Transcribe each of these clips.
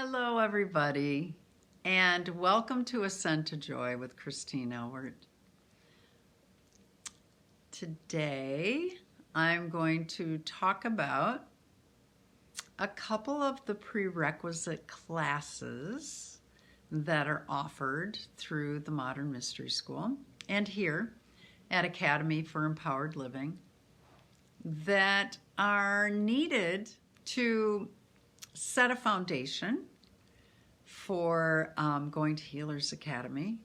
Hello, everybody, and welcome to Ascend to Joy with Christine Elward. Today, I'm going to talk about a couple of the prerequisite classes that are offered through the Modern Mystery School and here at Academy for Empowered Living that are needed to set a foundation for going to Healers Academy,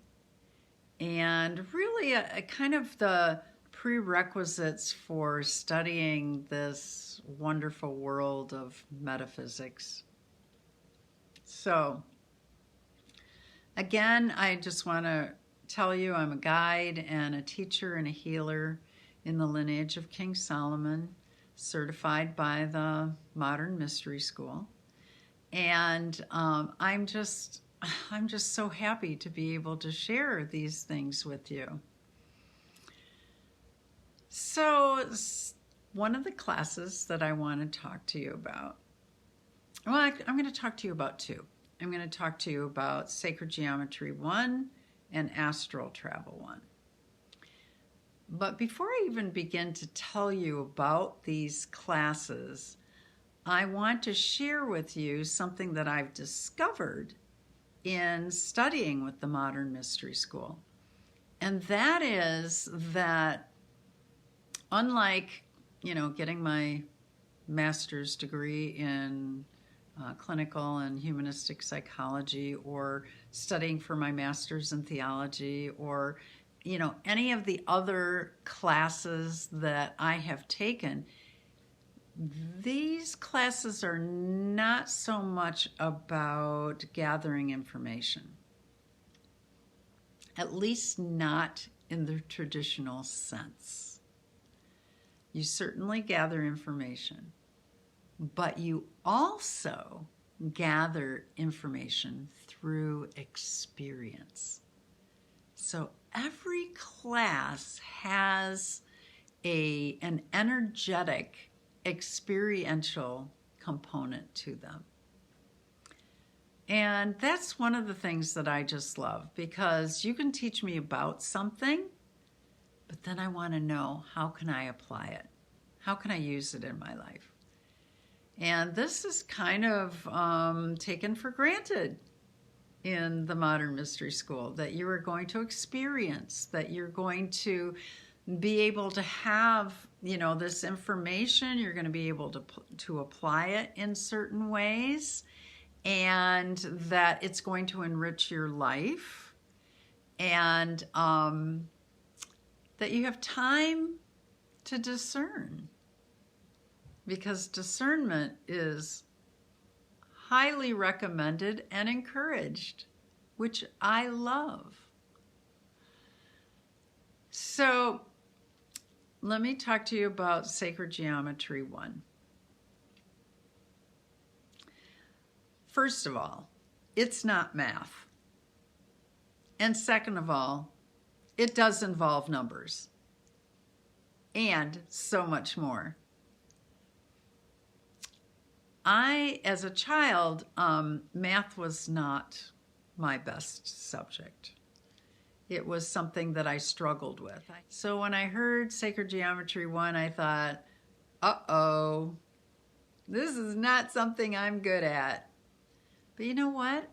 and really a kind of the prerequisites for studying this wonderful world of metaphysics. So again, I just want to tell you I'm a guide and a teacher and a healer in the lineage of King Solomon, certified by the Modern Mystery School. And I'm just so happy to be able to share these things with you. So one of the classes that I want to talk to you about, well, I'm going to talk to you about two. I'm going to talk to you about Sacred Geometry 1 and Astral Travel 1. But before I even begin to tell you about these classes, I want to share with you something that I've discovered in studying with the Modern Mystery School. And that is that unlike, getting my master's degree in clinical and humanistic psychology, or studying for my master's in theology, or, any of the other classes that I have taken, these classes are not so much about gathering information, at least not in the traditional sense. You certainly gather information, but you also gather information through experience. So every class has an energetic experiential component to them. And that's one of the things that I just love, because you can teach me about something, but then I want to know, how can I apply it? How can I use it in my life? And this is kind of taken for granted in the Modern Mystery School, that you are going to experience, that you're going to be able to have, this information. You're going to be able to apply it in certain ways, and that it's going to enrich your life, and that you have time to discern, because discernment is highly recommended and encouraged, which I love. So let me talk to you about Sacred Geometry 1. First of all, it's not math. And second of all, it does involve numbers and so much more. As a child, math was not my best subject. It was something that I struggled with. So when I heard Sacred Geometry 1, I thought, uh-oh, this is not something I'm good at. But you know what?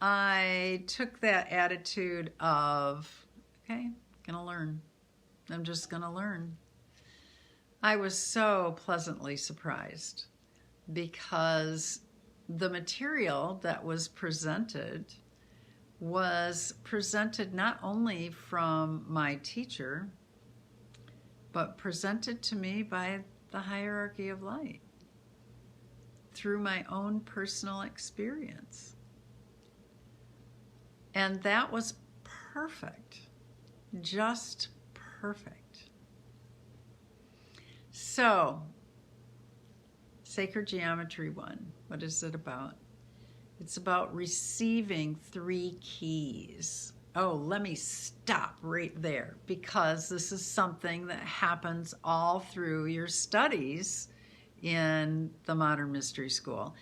I took that attitude of, okay, gonna learn. I'm just gonna learn. I was so pleasantly surprised, because the material that was presented not only from my teacher, but presented to me by the hierarchy of light through my own personal experience. And that was perfect, just perfect. So, Sacred Geometry 1, what is it about? It's about receiving 3 keys. Oh, let me stop right there, because this is something that happens all through your studies in the Modern Mystery School.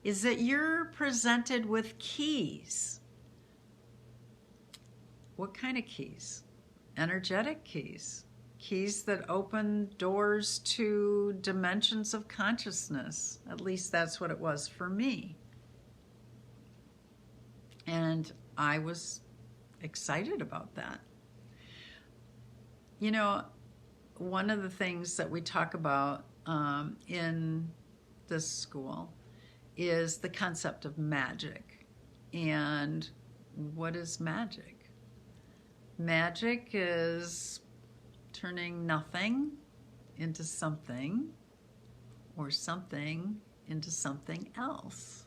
is that you're presented with keys. What kind of keys? Energetic keys. Keys that open doors to dimensions of consciousness. At least that's what it was for me. And I was excited about that. You know, one of the things that we talk about in this school is the concept of magic. And what is magic? Magic is turning nothing into something, or something into something else.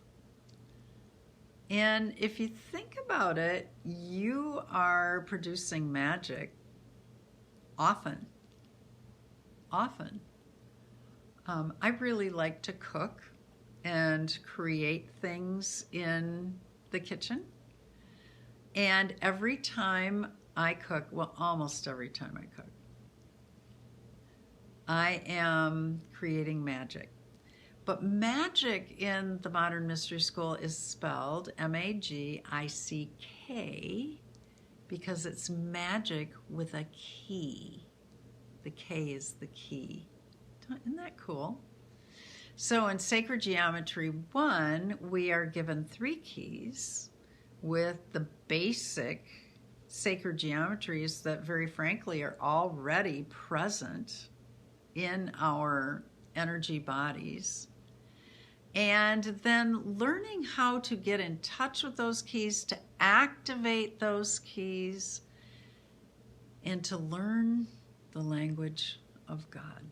And if you think about it, you are producing magic often. I really like to cook and create things in the kitchen. And every time I cook, well, almost every time I cook, I am creating magic. But magic in the Modern Mystery School is spelled Magick, because it's magic with a key. The K is the key. Isn't that cool? So in Sacred Geometry 1, we are given 3 keys with the basic sacred geometries that very frankly are already present in our energy bodies. And then learning how to get in touch with those keys, to activate those keys, and to learn the language of God.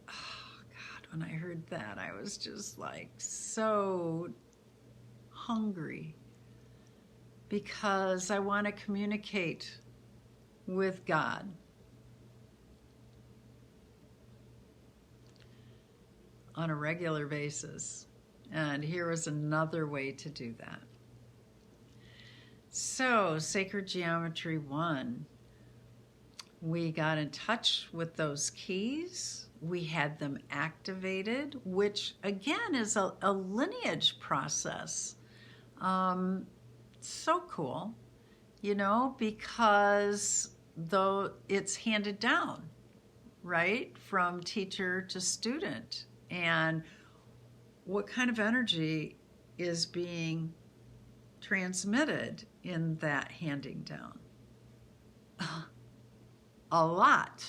Oh, God, when I heard that, I was just like so hungry, because I want to communicate with God. On a regular basis. And here was another way to do that. So, Sacred Geometry 1, we got in touch with those keys. We had them activated, which again is a lineage process. So cool, you know, because though it's handed down, right, from teacher to student. And what kind of energy is being transmitted in that handing down? A lot.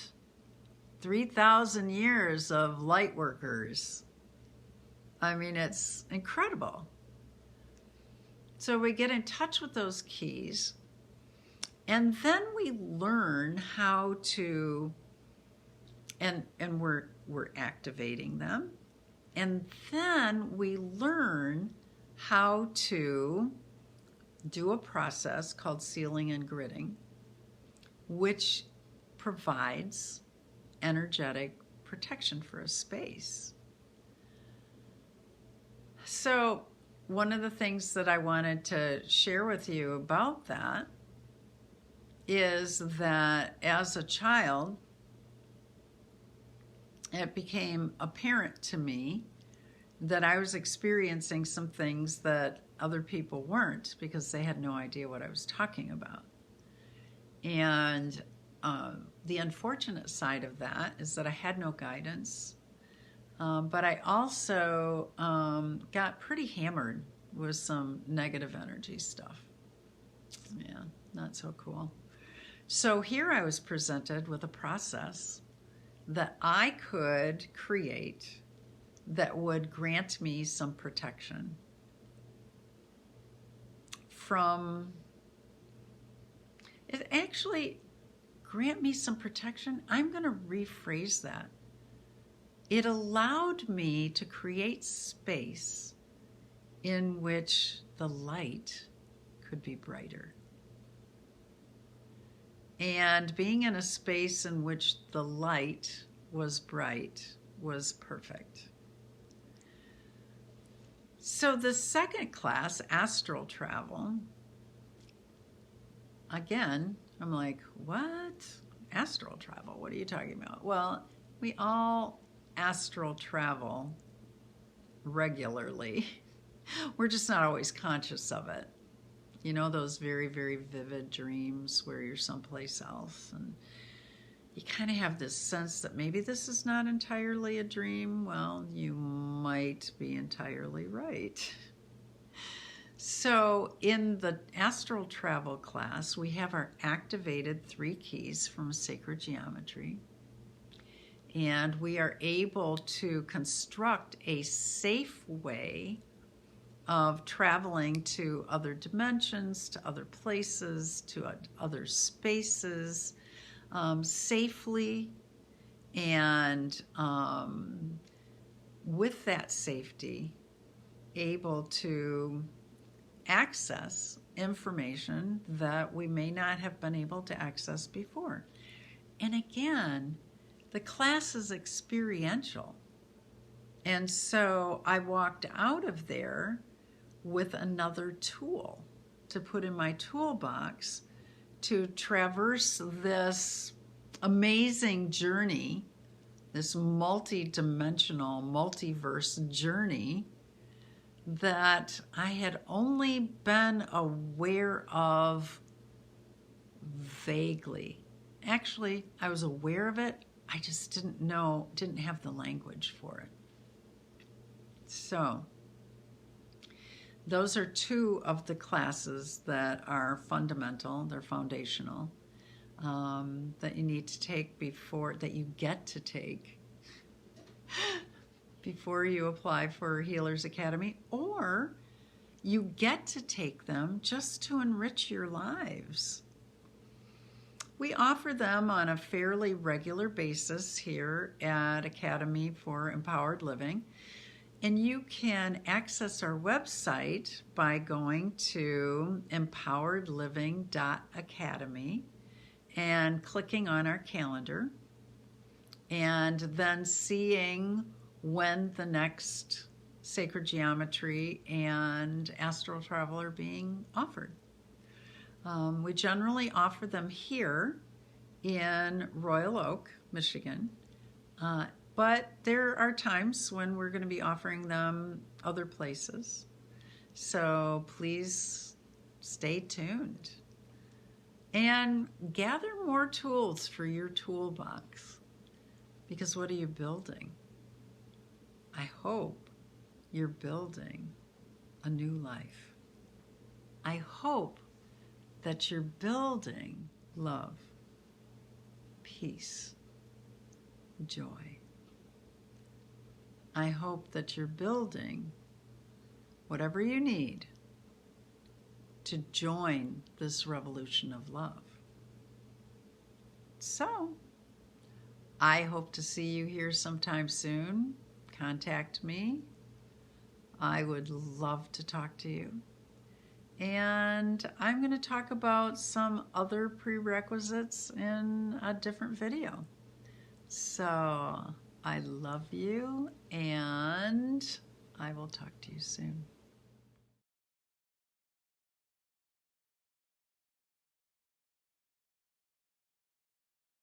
3,000 years of light workers. I mean, it's incredible. So we get in touch with those keys, and then we learn how to, and we're activating them. And then we learn how to do a process called sealing and gridding, which provides energetic protection for a space. So one of the things that I wanted to share with you about that is that as a child, it became apparent to me that I was experiencing some things that other people weren't, because they had no idea what I was talking about. And the unfortunate side of that is that I had no guidance, but I also got pretty hammered with some negative energy stuff. Yeah, not so cool. So here I was presented with a process that I could create that would grant me some protection from, it actually grant me some protection. I'm going to rephrase that. It allowed me to create space in which the light could be brighter. And being in a space in which the light was bright was perfect. So the second class, Astral Travel, again, I'm like, what? Astral travel? What are you talking about? Well, we all astral travel regularly. We're just not always conscious of it. You know, those very, very vivid dreams where you're someplace else and you kind of have this sense that maybe this is not entirely a dream. Well, you might be entirely right. So in the Astral Travel class, we have our activated 3 keys from sacred geometry. And we are able to construct a safe way of traveling to other dimensions, to other places, to other spaces, safely, and with that safety, able to access information that we may not have been able to access before. And again, the class is experiential. And so I walked out of there with another tool to put in my toolbox to traverse this amazing journey, this multi-dimensional, multiverse journey that I had only been aware of vaguely. Actually, I was aware of it, I just didn't have the language for it. So, those are 2 of the classes that are fundamental, they're foundational, that you need to take that you get to take before you apply for Healers Academy, or you get to take them just to enrich your lives. We offer them on a fairly regular basis here at Academy for Empowered Living. And you can access our website by going to empoweredliving.academy and clicking on our calendar, and then seeing when the next Sacred Geometry and Astral Travel are being offered. We generally offer them here in Royal Oak, Michigan. But there are times when we're going to be offering them other places. So please stay tuned and gather more tools for your toolbox. Because what are you building? I hope you're building a new life. I hope that you're building love, peace, joy. I hope that you're building whatever you need to join this revolution of love. So, I hope to see you here sometime soon. Contact me. I would love to talk to you. And I'm going to talk about some other prerequisites in a different video. So, I love you, and I will talk to you soon.